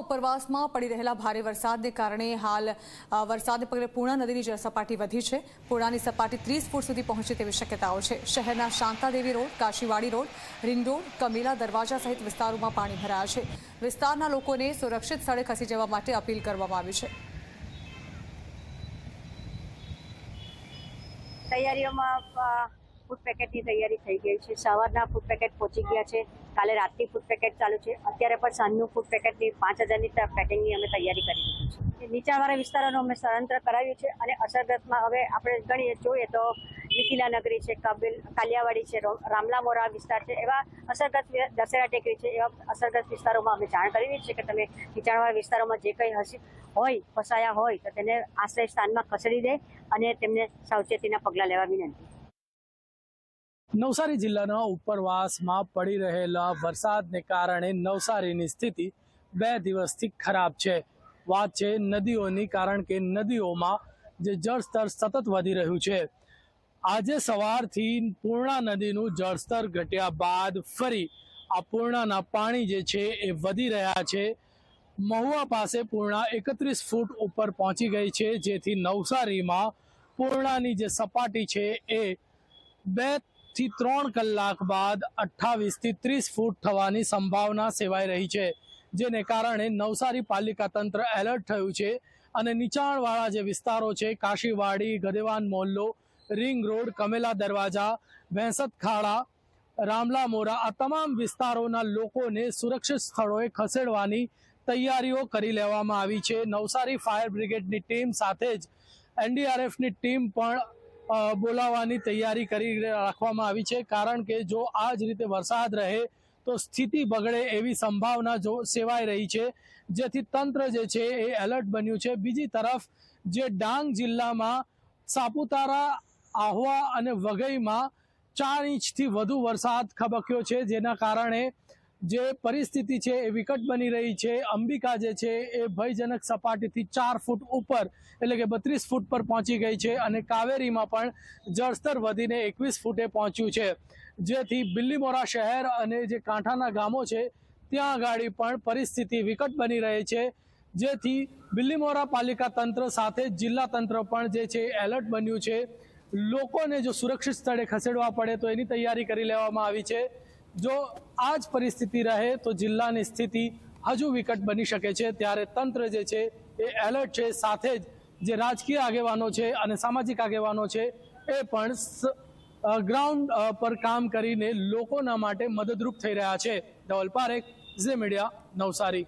ઉપરવાસમાં પડી રહેલા ભારે વરસાદને કારણે હાલ વરસાદને પગલે પૂર્ણા નદીની જળસપાટી વધી છે। પૂર્ણાની સપાટી 30 ફૂટ સુધી પહોંચે તેવી શક્યતાઓ છે। શહેરના Shantadevi road, Kashiwadi road, ring road, Kamela Darwaja સહિત વિસ્તારોમાં પાણી ભરાયા છે। વિસ્તારના લોકોને સુરક્ષિત સ્થળે ખસી જવા માટે અપીલ કરવામાં આવી છે। તૈયારીઓમાં ફૂડ પેકેટની તૈયારી થઈ ગઈ છે। સવારના ફૂડ પેકેટ પહોંચી ગયા છે। કાલે રાતની ફૂડ પેકેટ ચાલુ છે। અત્યારે પણ સાંજનું ફૂડ પેકેટની 5000ની પેકિંગની અમે તૈયારી કરી દીધી છે। નીચાણવાળા વિસ્તારોનું અમે સ્થળાંતર કરાવ્યું છે અને અસરગ્રસ્તમાં હવે આપણે ગણીએ જોઈએ તો નિખિલા નગરી છે, કાલિયાવાડી છે, રામલામોરા વિસ્તાર છે, એવા અસરગ્રસ્ત દશેરા ટેકરી છે, એવા અસરગ્રસ્ત વિસ્તારોમાં અમે જાણ કરી દીધી છે કે તમે નીચાણવાળા વિસ્તારોમાં જે કંઈ હોય ફસાયા હોય તો તેને આશ્રય સ્થાનમાં ખસેડી દે અને તેમને સાવચેતીના પગલાં લેવા વિનંતી। નવસારી જિલ્લાના ઉપરવાસમાં પડી રહેલા વરસાદને કારણે નવસારીની સ્થિતિ 2 દિવસથી ખરાબ છે। વાત છે નદીઓની, કારણ કે નદીઓમાં જે જળસ્તર સતત વધી રહ્યું છે। આજે સવારથી પૂર્ણા નદીનું જળસ્તર ઘટ્યા બાદ ફરી આ પૂર્ણાના પાણી જે છે એ વધી રહ્યા છે। મહુવા પાસે પૂર્ણા 31 ફૂટ ઉપર પહોંચી ગઈ છે, જેથી નવસારીમાં પૂર્ણાની જે સપાટી છે એ 2 થી 3 કલાક બાદ 28 થી 30 ફૂટ થવાની સંભાવના સેવાઈ રહી છે, જેને કારણે નવસારી પાલિકા તંત્ર એલર્ટ થયું છે અને નીચાણવાળા જે વિસ્તારો છે, કાશીવાડી, ગદેવાન મોહલ્લો, રિંગ રોડ, કમેલા દરવાજા, ભેંસત ખાડા, રામલામોરા, આ તમામ વિસ્તારોના લોકોને સુરક્ષિત સ્થળોએ ખસેડવાની તૈયારીઓ કરી લેવામાં આવી છે। નવસારી ફાયર બ્રિગેડની ટીમ સાથે જ એનડીઆરએફની ટીમ પણ બોલાવવાની તૈયારી કરી રાખવામાં આવી છે, કારણ કે જો આ જ રીતે વરસાદ રહે તો સ્થિતિ બગડે એવી સંભાવના જો સેવાઈ રહી છે, જેથી તંત્ર જે છે એ એલર્ટ બન્યું છે। બીજી તરફ જે ડાંગ જિલ્લામાં સાપુતારા, આહવા અને વઘઈમાં 4 ઇંચથી વધુ વરસાદ ખાબક્યો છે, જેના કારણે જે પરિસ્થિતિ છે એ વિકટ બની રહી છે। અંબિકા જે છે એ ભયજનક સપાટીથી 4 ફૂટ ઉપર એટલે કે 32 ફૂટ પર પહોંચી ગઈ છે અને કાવેરીમાં પણ જળસ્તર વધીને 21 ફૂટે પહોંચ્યું છે, જેથી બિલ્લીમોરા શહેર અને જે કાંઠાના ગામો છે ત્યાં આગળ પણ પરિસ્થિતિ વિકટ બની રહી છે, જેથી બિલ્લીમોરા પાલિકા તંત્ર સાથે જિલ્લા તંત્ર પણ જે છે એલર્ટ બન્યું છે। લોકોને જો સુરક્ષિત સ્થળે ખસેડવા પડે તો એની તૈયારી કરી લેવામાં આવી છે। જો આ જ પરિસ્થિતિ રહે તો જિલ્લાની સ્થિતિ હજુ વિકટ બની શકે છે, ત્યારે તંત્ર જે છે એ એલર્ટ છે। સાથે જ જે રાજકીય આગેવાનો છે અને સામાજિક આગેવાનો છે એ પણ ગ્રાઉન્ડ પર કામ કરીને લોકોના માટે મદદરૂપ થઈ રહ્યા છે। ધવલ પારેખ, ઝી મીડિયા, નવસારી।